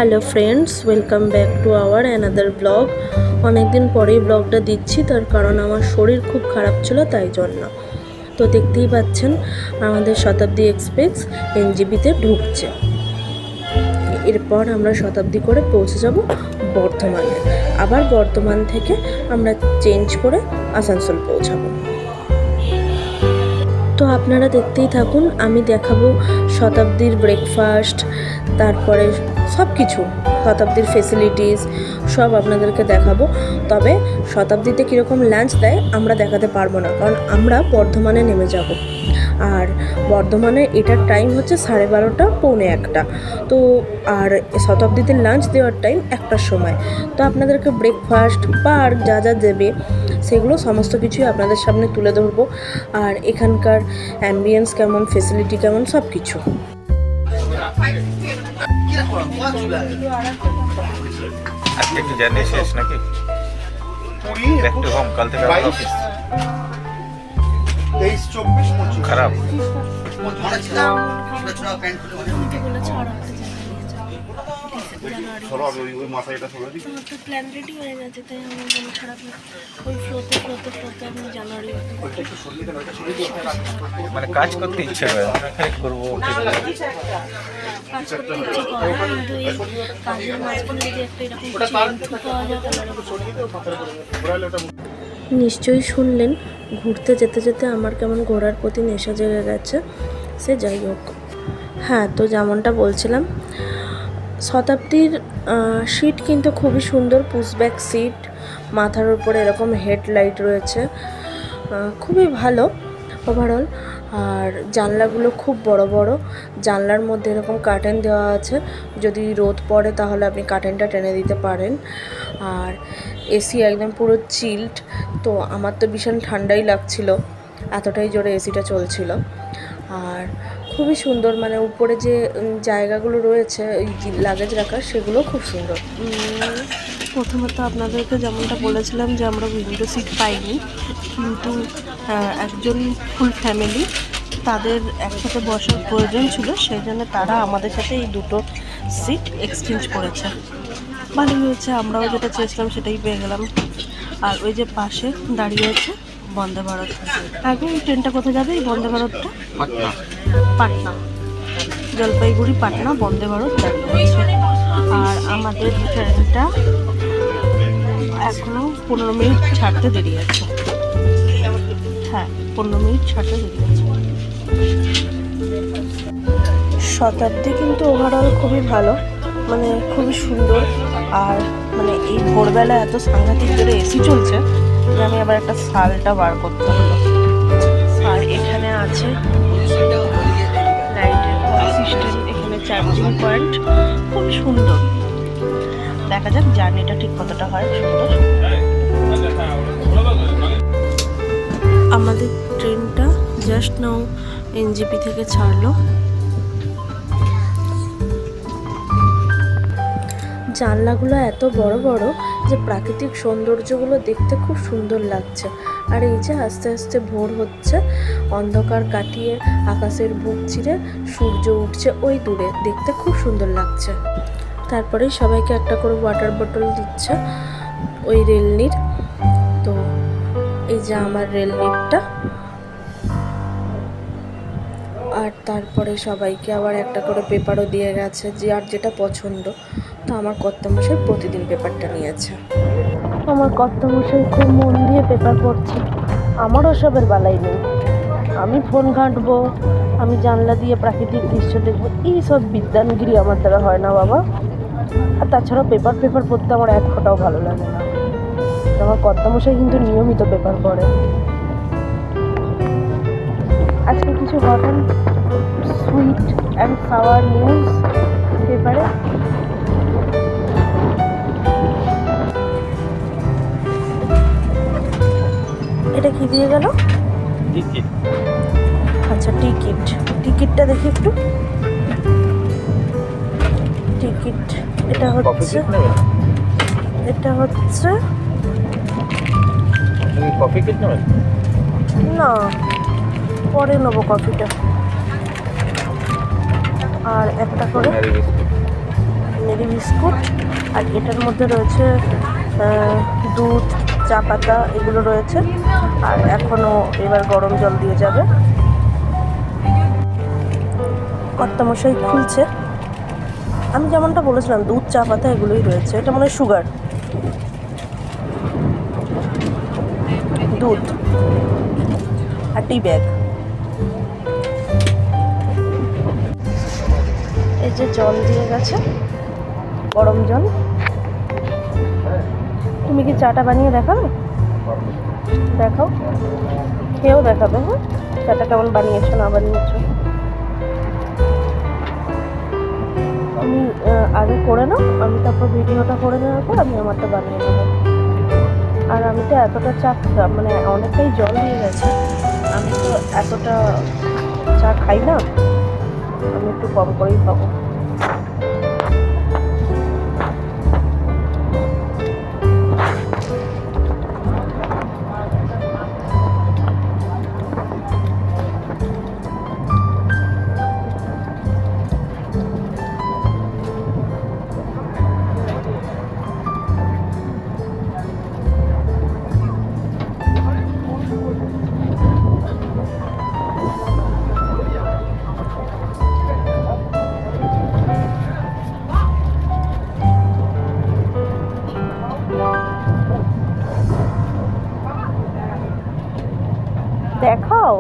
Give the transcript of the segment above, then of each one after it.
Hello friends, welcome back to our another blog. অনেকদিন পরেই ব্লগটা দিচ্ছি, তার কারণ আমার শরীর খুব খারাপ ছিল, তাই জন্য। তো দেখতেই পাচ্ছেন আমাদের শতাব্দী এক্সপ্রেস এনজেপিতে ঢুকছে। এরপর আমরা শতাব্দী করে পৌঁছে যাব বর্ধমানে। আবার বর্ধমান থেকে আমরা চেঞ্জ করে আসানসোল পৌঁছাবো। তো আপনারা দেখতেই থাকুন, আমি দেখাবো শতাব্দীর ব্রেকফাস্ট, তারপরে সব কিছু শতাব্দীর ফেসিলিটিস সব আপনাদেরকে দেখাবো। তবে শতাব্দীতে কীরকম লাঞ্চ দেয় আমরা দেখাতে পারবো না, কারণ আমরা বর্ধমানে নেমে যাব। আর বর্ধমানে এটার টাইম হচ্ছে 12:30 পৌনে 1টা। তো আর শতাব্দীতে লাঞ্চ দেওয়ার টাইম 1টার সময়। তো আপনাদেরকে ব্রেকফাস্ট বা আর যা যা দেবে সেগুলো সমস্ত কিছুই আপনাদের সামনে তুলে ধরবো। আর এখানকার অ্যাম্বিয়েন্স কেমন, ফেসিলিটি কেমন, সব কিছু। আজকে একটু জার্নি শেষ নাকি? ব্যাক টু হোম, কাল থেকে আবার অফিস। 23-24 খারাপ। ওই মাথাটা সরে দিই। প্ল্যান রেডি হয়ে গেছে, তাই আমার মনে খারাপ না। ওই ফ্লোতে আমি জানুয়ারি মানে কাজ করতে ইচ্ছে হয়, করবো কাজ করতে ইচ্ছে করে, কিন্তু এই কাজের মাঝখানে যদি একটা এরকম কিছু পাওয়া যায় তাহলে। নিশ্চয়ই শুনলেন ঘুরতে যেতে যেতে আমার কেমন ঘোরার প্রতি নেশা জেগে গেছে। সে যাই হোক, হ্যাঁ, তো যেমনটা বলছিলাম, শতাব্দীর সিট কিন্তু খুবই সুন্দর, পুশব্যাক সিট, মাথার উপরে এরকম হেডলাইট রয়েছে, খুবই ভালো ওভারঅল। আর জানলাগুলো খুব বড় বড়, জানলার মধ্যে এরকম কার্টেন দেওয়া আছে, যদি রোদ পড়ে তাহলে আপনি কার্টেনটা টেনে দিতে পারেন। আর এসি একদম পুরো চিল্ড, তো আমার তো ভীষণ ঠান্ডাই লাগছিল, এতটাই জোরে এসিটা চলছিল। আর খুবই সুন্দর, মানে উপরে যে জায়গাগুলো রয়েছে ওই লাগেজ রাখার, সেগুলো খুব সুন্দর। প্রথমত আপনাদেরকে যেমনটা বলেছিলাম যে আমরা উইন্ডো সিট পাইনি, কিন্তু একজন ফুল ফ্যামিলি, তাদের একসাথে বসার প্রয়োজন ছিল, সেই জন্য তারা আমাদের সাথে এই দুটো সিট এক্সচেঞ্জ করেছে। ভালোই হয়েছে, আমরাও যেটা চেয়েছিলাম সেটাই পেয়ে গেলাম। আর ওই যে পাশে দাঁড়িয়ে আছে বন্দে ভারত। আগে এই ট্রেনটা কোথায় যাবে? এই বন্দে ভারতটা পাটনা, জলপাইগুড়ি পাটনা বন্দে ভারত দাঁড়িয়ে আছে। আর আমাদের ট্রেনটা এখনো 15 মিনিট ছাড়তে দেরি আছে। হ্যাঁ, 15 মিনিট ছাড়তে দেরি আছে। শতাব্দী কিন্তু ওভারঅল খুবই ভালো, মানে খুবই সুন্দর। আর মানে এই ভোরবেলা এত সাংঘাতিক জোরে এসি চলছে যে আমি আবার একটা শালটা বার করতে হলো। আর এখানে আছে লাইটের সিস্টেম, এখানে চার্জিং পয়েন্ট, খুব সুন্দর। দেখা যাক জার্নিটা ঠিক কতটা হয় সুন্দর। আমাদের ট্রেনটা জাস্ট নাও এনজেপি থেকে ছাড়লো। জানলাগুলো এত বড় বড় যে প্রাকৃতিক সৌন্দর্যগুলো দেখতে খুব সুন্দর লাগছে। আর এই যে আস্তে আস্তে ভোর হচ্ছে, অন্ধকার কাটিয়ে আকাশের বুক চিরে সূর্য উঠছে ওই দূরে, দেখতে খুব সুন্দর লাগছে। তারপরেই সবাইকে একটা করে ওয়াটার বোতল দিচ্ছে ওই রেলনির। তো এই যে আমার রেলনিরটা। আর তারপরে সবাইকে আবার একটা করে পেপারও দিয়ে গেছে, যে আর যেটা পছন্দ। তো আমার কর্তামশাই প্রতিদিন পেপারটা নিয়েছে। আমার কর্তামশাই খুব মন দিয়ে পেপার পড়ছে, আমার ওসবের বালাই নেই। আমি ফোন ঘাঁটবো, আমি জানলা দিয়ে প্রাকৃতিক দৃশ্য দেখবো, এইসব বিদ্যানগিরি আমার দ্বারা হয় না বাবা। আর তাছাড়া পেপার পড়তে আমার এক ফোঁটাও ভালো লাগে না। আমার কর্তামশাই কিন্তু নিয়মিত পেপার পড়ে। আজকে কিছু hot and sweet and sour news পেপারে। এটা কি দিয়ে গেল? আচ্ছা, টিকিটটা দেখি একটু। টিকিট এটা হচ্ছে কফি কিট নেবেন? না, পরে নেবো কফিটা। আর একটা করে মেরি বিস্কুট, আর এটার মধ্যে রয়েছে দুধ, চা পাতা এগুলো রয়েছে। আর এখনও এবার গরম জল দিয়ে যাবে। কর্তামশাই খুলছে। আমি যেমনটা বলেছিলাম দুধ, চা পাতা এগুলোই রয়েছে। এটা মনে হয় সুগার, দুধ আর টি ব্যাগ। এই যে জল দিয়ে গেছে, গরম জল। তুমি কি চাটা বানিয়ে দেখাবে? দেখাও, খেয়েও দেখাবে। হ্যাঁ, চাটা কেমন বানিয়েছো না বানিয়েছো। তুমি আগে করে নাও, আমি তারপর ভিডিওটা করে নেওয়ার পর আমি আমারটা বানিয়ে নেবো। আর আমি তো এতটা চা মানে অনেকটাই জল দিয়ে গেছে, আমি তো এতটা চা খাই না, আমি একটু কম করেই খাবো। দেখাও।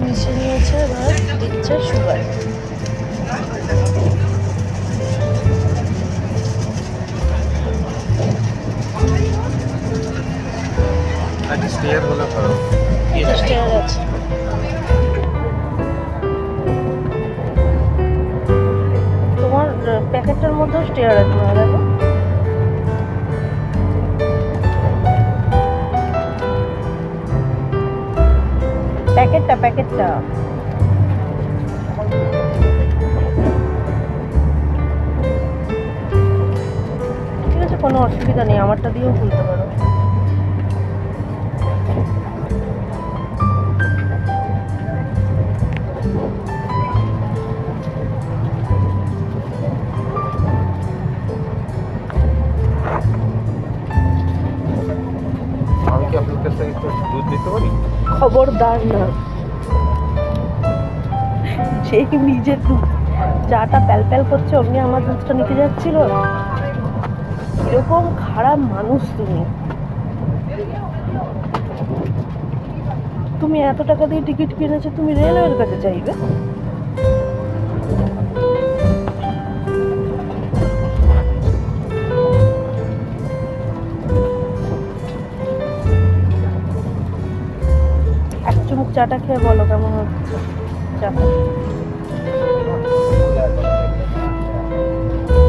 মিশিয়ে নিয়েছে, এবার দিচ্ছে সুগার। স্টেয়ার হলে ভালো। স্টেয়ার আছে। তোমার প্যাকেটটার মধ্যেও স্টেয়ার আছে, মনে দেখো। প্যাকেটটা ঠিক আছে, কোনো অসুবিধা নেই, আমারটা দিয়েও খুলতে পারো। আমি কি আপনার কাছে একটু দুধ দিতে পারি? খবরদার না, সেই নিজের দুধ চাটা প্যাল করছে, অমনি আমার দুধটা নিতে যাচ্ছিল। এরকম খারাপ মানুষ তুমি। তুমি এত টাকা দিয়ে টিকিট কিনেছো, তুমি রেলওয়ের কাছে চাইবে? এক চুমুক চাটা খেয়ে বলো কেমন হচ্ছে চাটা।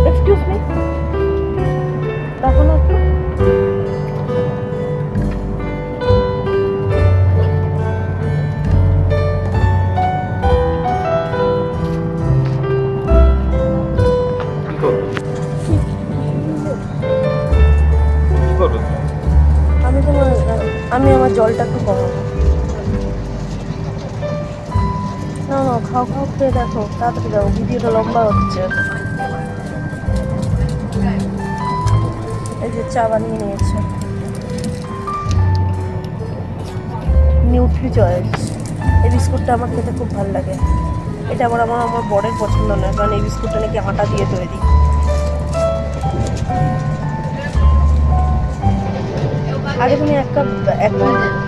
এক্সকিউজ মি, দেখো না একটু। আমি আমার জলটা একটু কমাবো। না খাও খেয়ে দেখো, তাড়াতাড়ি যাও, ভিডিওটা লম্বা হচ্ছে। এই যে চা বানিয়ে নিয়েছে, নিউট্রি চয়েস। এই বিস্কুটটা আমার খেতে খুব ভালো লাগে। এটা আমার বরের পছন্দ নয়, কারণ এই বিস্কুটটা নাকি আটা দিয়ে তৈরি। আগে তুমি এক কাপ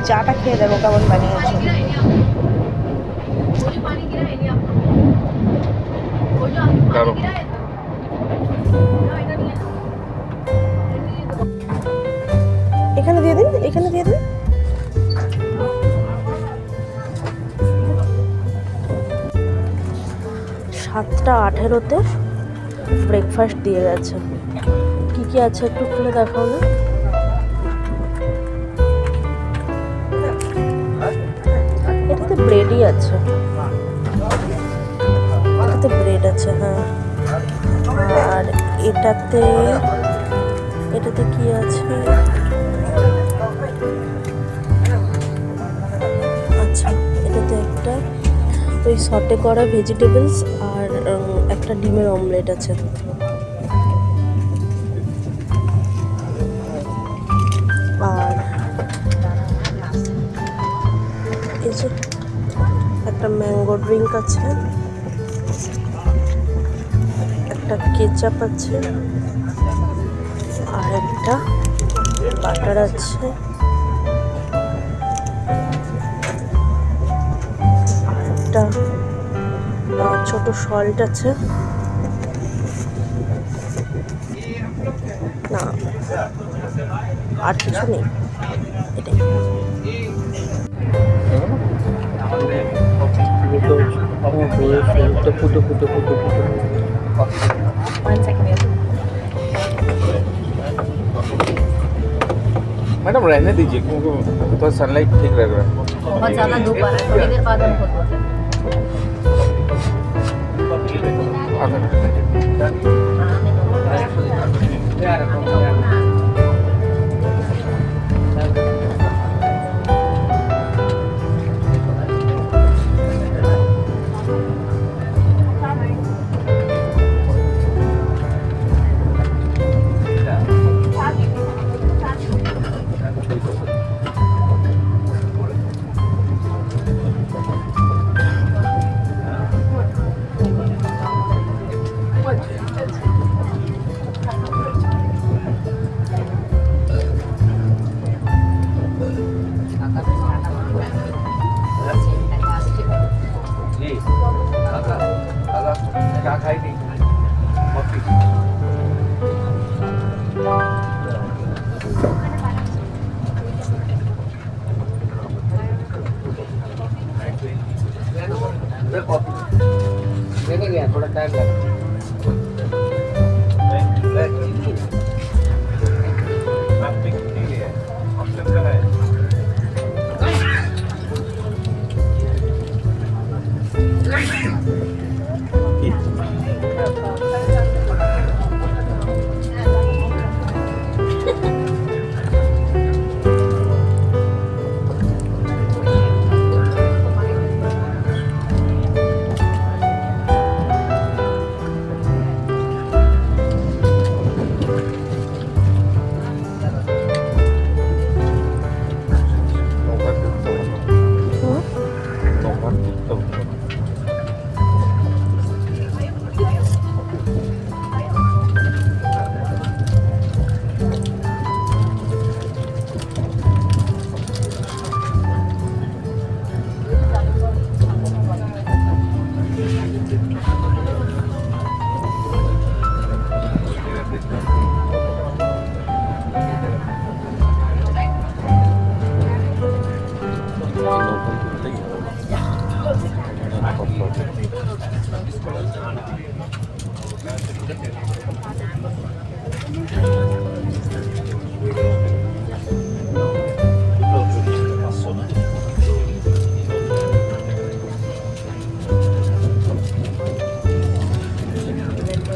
চাটা খেয়ে দেখো কেমন বানিয়েছো। এখানে দিয়ে দিন। 7:18 ব্রেকফাস্ট দিয়ে গেছে। কি আছে একটু খুলে দেখাও না। এটাতে ব্রেডই আছে, ব্রেড আছে। হ্যাঁ, আর এটাতে কি আছে, এটা ওই সটে করা ভেজিটেবলস আর একটা ডিমের অমলেট আছে। আর এই যে একটা ম্যাঙ্গো ড্রিঙ্ক আছে, একটা কেচাপ আছে, আর একটা বাটার আছে, আর একটা ছোট সল্ট আছে। না আর কিছু নেই, এটাই। मैडम रहने दीजिए क्योंकि थोड़ा सनलाइट ठीक लग रहा है। बहुत ज़्यादा धूप आ रहा है, थोड़ी देर बाद हम खोलते हैं। क्या खाएगी? गया थोड़ा टाइम लगा।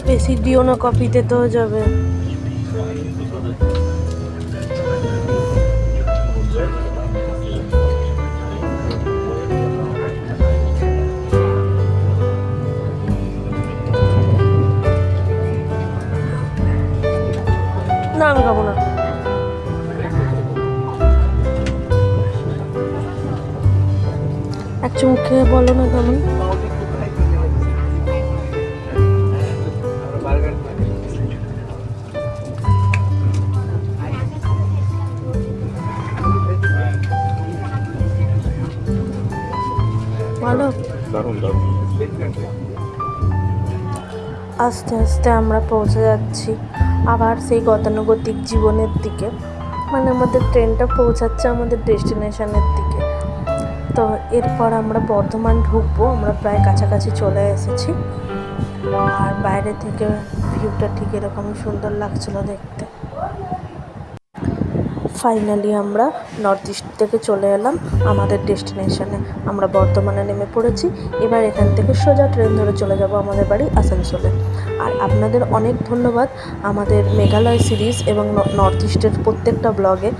বেশি দিও না, কপিতে তো যাবে। না আমি খাবো না। এক চুমুক খেয়ে বলো না কেমন। ভালো। দারুণ দারুণ। আস্তে আস্তে আমরা পৌঁছে যাচ্ছি আবার সেই গতানুগতিক জীবনের দিকে, মানে আমাদের ট্রেনটা পৌঁছাচ্ছে আমাদের ডেস্টিনেশনের দিকে। তো এরপর আমরা বর্ধমান ঢুকবো, আমরা প্রায় কাছাকাছি চলে এসেছি। আর বাইরে থেকে ভিউটা ঠিক এরকমই সুন্দর লাগছিলো দেখতে। ফাইনালি আমরা নর্থ ইস্ট থেকে চলে এলাম আমাদের ডেস্টিনেশনে। আমরা বর্ধমানে নেমে পড়েছি। এবার এখান থেকে সোজা ট্রেন ধরে চলে যাব আমাদের বাড়ি আসানসোলে। আর আপনাদের অনেক ধন্যবাদ আমাদের মেঘালয় সিরিজ এবং নর্থ ইস্টের প্রত্যেকটা ব্লগে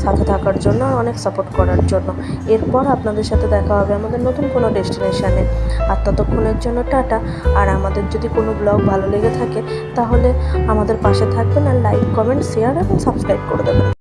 সাথে থাকার জন্য আর অনেক সাপোর্ট করার জন্য। এরপর আপনাদের সাথে দেখা হবে আমাদের নতুন কোনো ডেস্টিনেশানে। আর ততক্ষণের জন্য টাটা। আর আমাদের যদি কোনো ব্লগ ভালো লেগে থাকে তাহলে আমাদের পাশে থাকবেন আর লাইক, কমেন্ট, শেয়ার এবং সাবস্ক্রাইব করে দেবেন।